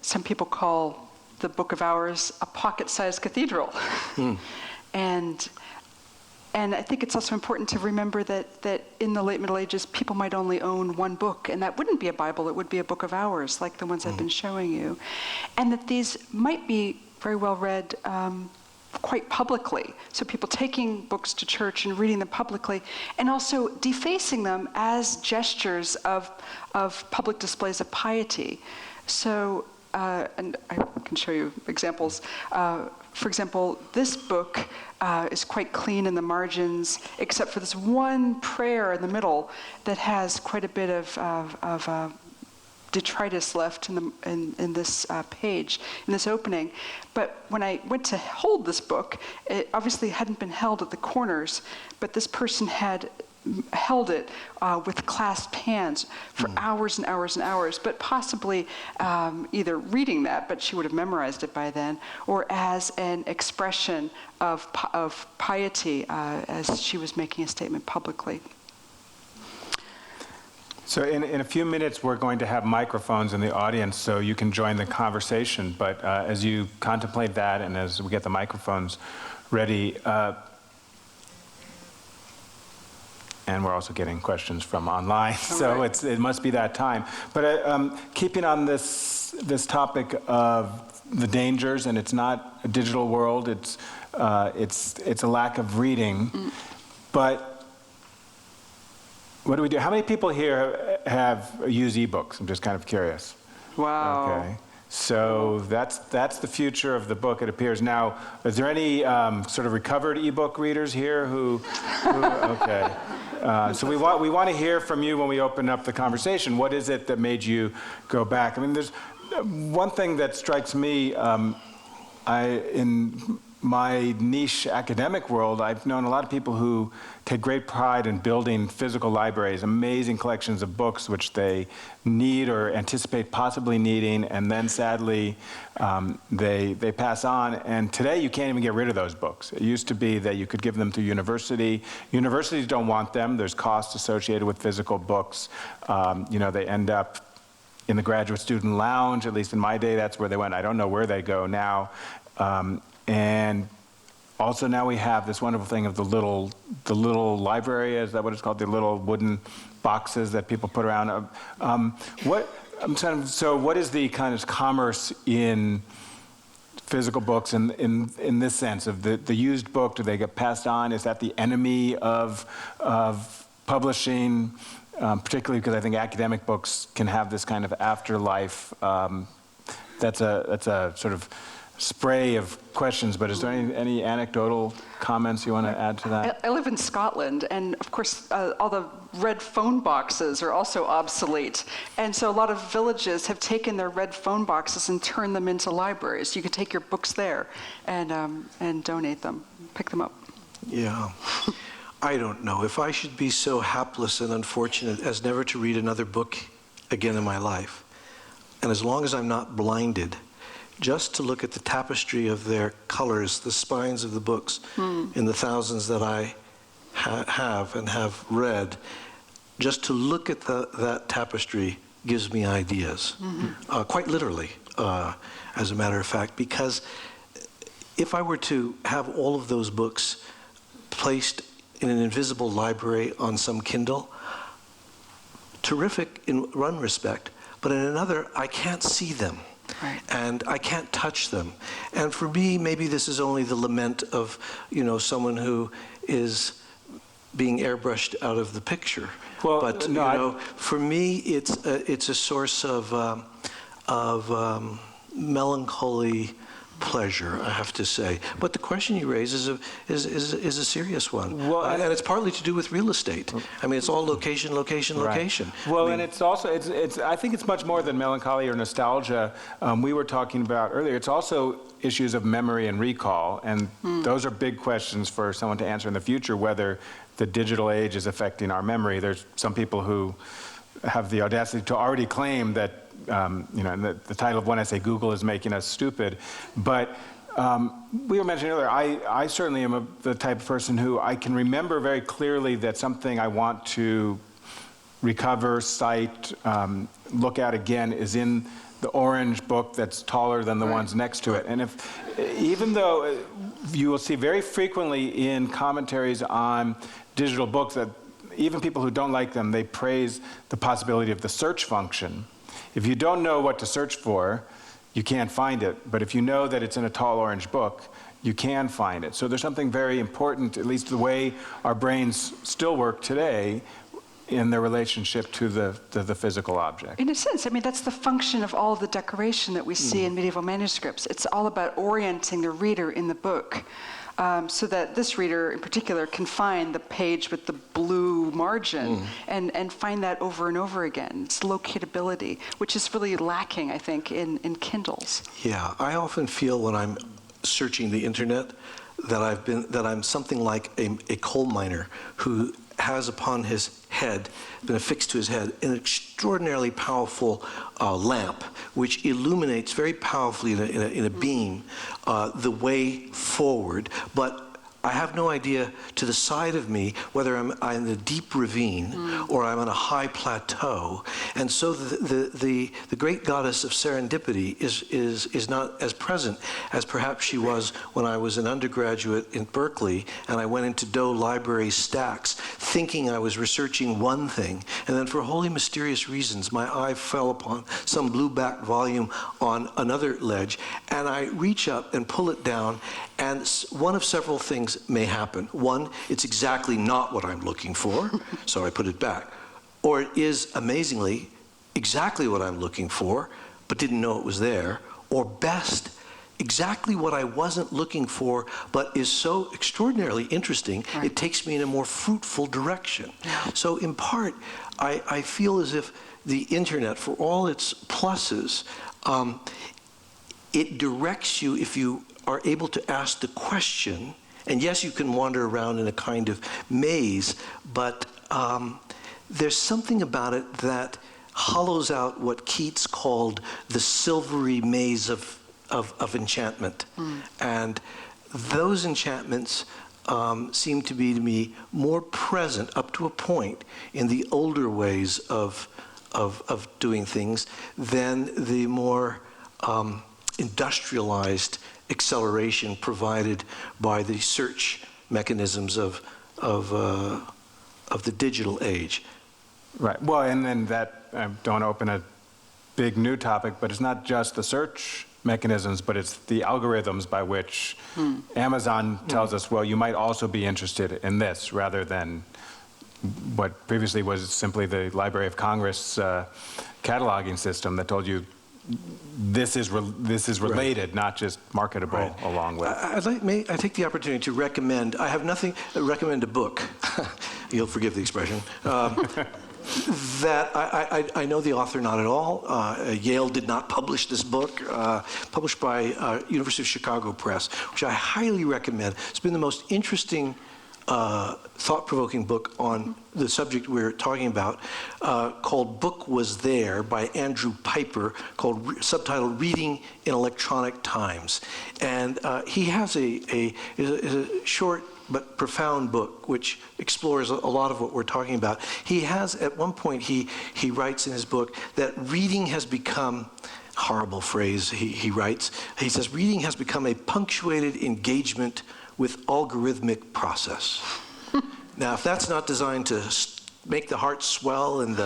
some people call the Book of Hours a pocket-sized cathedral. And I think it's also important to remember that in the late Middle Ages, people might only own one book, and that wouldn't be a Bible, it would be a Book of Hours, like the ones I've been showing you. And that these might be very well read quite publicly. So people taking books to church and reading them publicly, and also defacing them as gestures of public displays of piety. So, and I can show you examples. For example, this book is quite clean in the margins, except for this one prayer in the middle that has quite a bit of detritus left in this page, in this opening. But when I went to hold this book, it obviously hadn't been held at the corners, but this person had held it with clasped hands for hours and hours and hours, but possibly either reading that, but she would have memorized it by then, or as an expression of piety as she was making a statement publicly. So in a few minutes, we're going to have microphones in the audience so you can join the conversation. But as you contemplate that and as we get the microphones ready, and we're also getting questions from online, so it must be that time. But keeping on this topic of the dangers, and it's not a digital world, it's a lack of reading, but what do we do? How many people here have used ebooks? I'm just kind of curious. Wow. Okay. So that's the future of the book, it appears. Now, is there any sort of recovered ebook readers here who okay. So we want to hear from you when we open up the conversation. What is it that made you go back? I mean, there's one thing that strikes me. In my niche academic world, I've known a lot of people who take great pride in building physical libraries, amazing collections of books which they need or anticipate possibly needing, and then sadly they pass on. And today you can't even get rid of those books. It used to be that you could give them to university. Universities don't want them. There's costs associated with physical books. They end up in the graduate student lounge. At least in my day, that's where they went. I don't know where they go now. And also now we have this wonderful thing of the little library, is that what it's called? The little wooden boxes that people put around. So what is the kind of commerce in physical books in this sense of the used book? Do they get passed on? Is that the enemy of publishing? Particularly because I think academic books can have this kind of afterlife. That's a sort of spray of questions, but is there any anecdotal comments you want to add to that? I live in Scotland, and of course, all the red phone boxes are also obsolete. And so a lot of villages have taken their red phone boxes and turned them into libraries. You could take your books there and donate them, pick them up. Yeah. I don't know. If I should be so hapless and unfortunate as never to read another book again in my life, and as long as I'm not blinded, just to look at the tapestry of their colors, the spines of the books, in the thousands that I have read, just to look at that tapestry gives me ideas, quite literally, as a matter of fact, because if I were to have all of those books placed in an invisible library on some Kindle, terrific in one respect, but in another, I can't see them. Right. And I can't touch them. And for me, maybe this is only the lament of, someone who is being airbrushed out of the picture. Well, but no, for me, it's a source of melancholy pleasure, I have to say. But the question you raise is a serious one. Well, and it's partly to do with real estate. I mean, it's all location, location, location. Right. Well, and it's also, I think it's much more than melancholy or nostalgia. We were talking about earlier, it's also issues of memory and recall, and those are big questions for someone to answer in the future, whether the digital age is affecting our memory. There's some people who have the audacity to already claim that the title of one essay, Google is making us stupid. But we were mentioning earlier, I certainly am the type of person who I can remember very clearly that something I want to recover, cite, look at again is in the orange book that's taller than the ones next to it. And even though you will see very frequently in commentaries on digital books that even people who don't like them, they praise the possibility of the search function. If you don't know what to search for, you can't find it. But if you know that it's in a tall orange book, you can find it. So there's something very important, at least the way our brains still work today, in their relationship to the physical object. In a sense, I mean, that's the function of all the decoration that we see in medieval manuscripts. It's all about orienting the reader in the book. So that this reader in particular can find the page with the blue margin and find that over and over again. It's locatability, which is really lacking, I think, in Kindles. Yeah, I often feel when I'm searching the internet that I'm something like a coal miner who has upon his head, been affixed to his head, an extraordinarily powerful lamp, which illuminates very powerfully in a beam the way forward. But I have no idea to the side of me whether I'm in a deep ravine or I'm on a high plateau. And so the great goddess of serendipity is not as present as perhaps she was when I was an undergraduate in Berkeley and I went into Doe Library stacks thinking I was researching one thing, and then for wholly mysterious reasons my eye fell upon some blue-backed volume on another ledge, and I reach up and pull it down, and one of several things may happen. One, it's exactly not what I'm looking for, so I put it back. Or it is, amazingly, exactly what I'm looking for, but didn't know it was there. Or best, exactly what I wasn't looking for, but is so extraordinarily interesting, it takes me in a more fruitful direction. So in part, I feel as if the internet, for all its pluses, it directs you if you are able to ask the question, and yes, you can wander around in a kind of maze, but there's something about it that hollows out what Keats called the silvery maze of enchantment. And those enchantments seem to be to me more present up to a point in the older ways of doing things than the more industrialized acceleration provided by the search mechanisms of the digital age. Right. Well, and then that, I don't open a big new topic, but it's not just the search mechanisms, but it's the algorithms by which Amazon tells us, well, you might also be interested in this, rather than what previously was simply the Library of Congress cataloging system that told you this is related, not just marketable along with. May I take the opportunity to recommend, I have nothing, recommend a book, you'll forgive the expression, that I know the author not at all. Yale did not publish this book, published by University of Chicago Press, which I highly recommend. It's been the most interesting thought-provoking book on the subject we're talking about, called Book Was There by Andrew Piper, subtitled Reading in Electronic Times. And he has a short but profound book which explores a lot of what we're talking about. He has, at one point, he writes in his book that reading has become, horrible phrase he writes, he says, reading has become a punctuated engagement with algorithmic process. Now, if that's not designed to make the heart swell and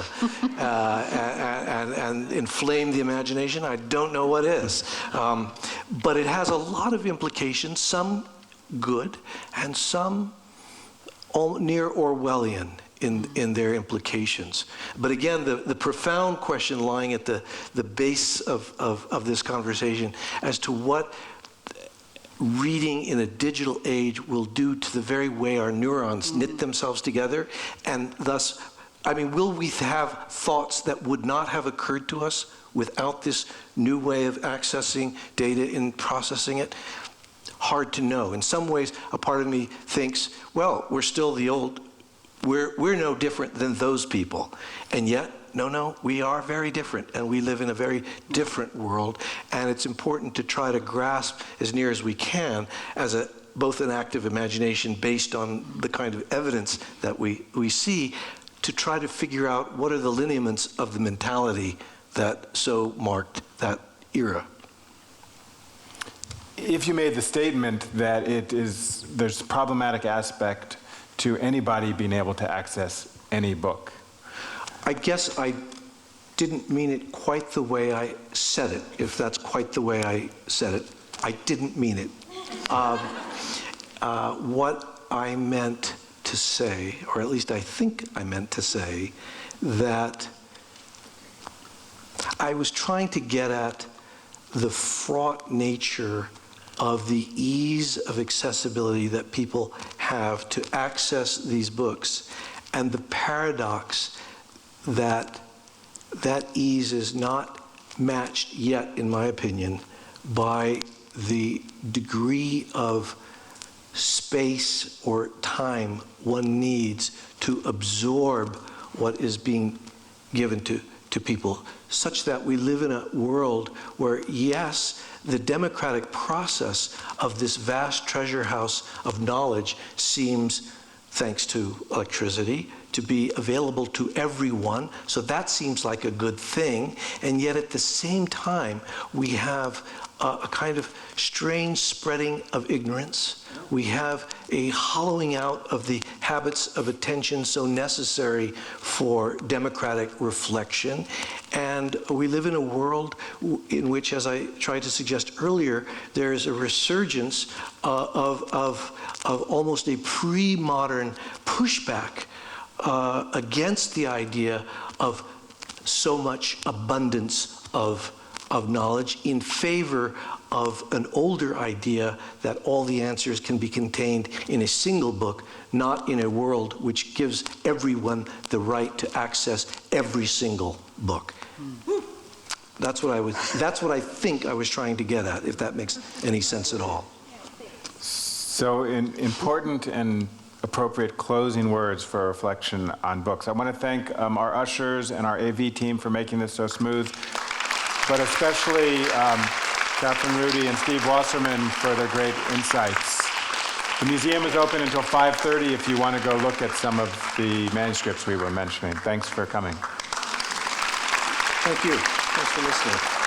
and inflame the imagination, I don't know what is. But it has a lot of implications, some good and some near Orwellian in their implications. But again, the profound question lying at the base of this conversation as to what reading in a digital age will do to the very way our neurons knit themselves together, and thus, I mean, will we have thoughts that would not have occurred to us without this new way of accessing data and processing it? Hard to know. In some ways, a part of me thinks, well, we're still the old, we're no different than those people. And yet, no, we are very different, and we live in a very different world, and it's important to try to grasp as near as we can as both an active imagination based on the kind of evidence that we see, to try to figure out what are the lineaments of the mentality that so marked that era. If you made the statement that there's a problematic aspect to anybody being able to access any book, I guess I didn't mean it quite the way I said it, if that's quite the way I said it. I didn't mean it. What I meant to say, or at least I think I meant to say, that I was trying to get at the fraught nature of the ease of accessibility that people have to access these books, and the paradox that ease is not matched yet, in my opinion, by the degree of space or time one needs to absorb what is being given to people, such that we live in a world where, yes, the democratic process of this vast treasure house of knowledge seems, thanks to electricity, to be available to everyone, so that seems like a good thing, and yet at the same time we have a kind of strange spreading of ignorance. We have a hollowing out of the habits of attention so necessary for democratic reflection, and we live in a world in which, as I tried to suggest earlier, there is a resurgence of almost a pre-modern pushback against the idea of so much abundance of knowledge in favor of an older idea that all the answers can be contained in a single book, not in a world which gives everyone the right to access every single book. That's what I think I was trying to get at, if that makes any sense at all. So important and appropriate closing words for reflection on books. I want to thank our ushers and our AV team for making this so smooth, but especially Kathryn Rudy and Steve Wasserman for their great insights. The museum is open until 5:30 if you want to go look at some of the manuscripts we were mentioning. Thanks for coming. Thank you. Thanks for listening.